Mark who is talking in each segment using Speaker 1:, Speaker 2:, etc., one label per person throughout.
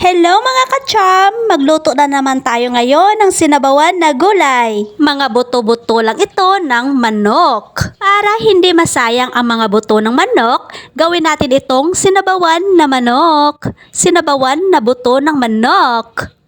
Speaker 1: Hello mga kacham! Magluto na naman tayo ngayon ng sinabawan na gulay. Mga buto-buto lang ito ng manok. Para hindi masayang ang mga buto ng manok, gawin natin itong sinabawan na manok. Sinabawan na buto ng manok.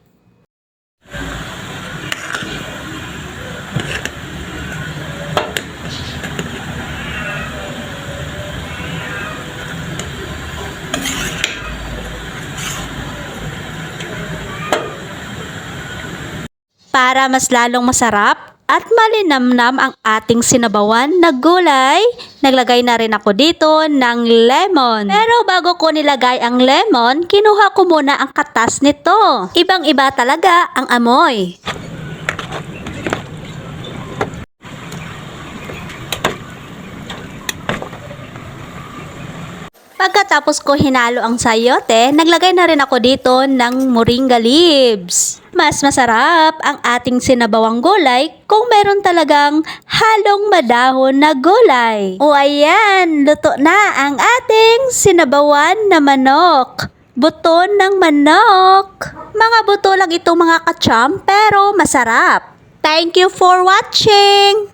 Speaker 1: Para mas lalong masarap at malinamnam ang ating sinabawan na gulay, naglagay na rin ako dito ng lemon. Pero bago ko nilagay ang lemon, kinuha ko muna ang katas nito. Ibang-iba talaga ang amoy. Pagkatapos ko hinalo ang sayote, naglagay na rin ako dito ng moringa leaves. Mas masarap ang ating sinabawang gulay kung meron talagang halong madahon na gulay. O ayan, luto na ang ating sinabawan na manok. Buto ng manok. Mga buto lang itong mga kacham pero masarap. Thank you for watching!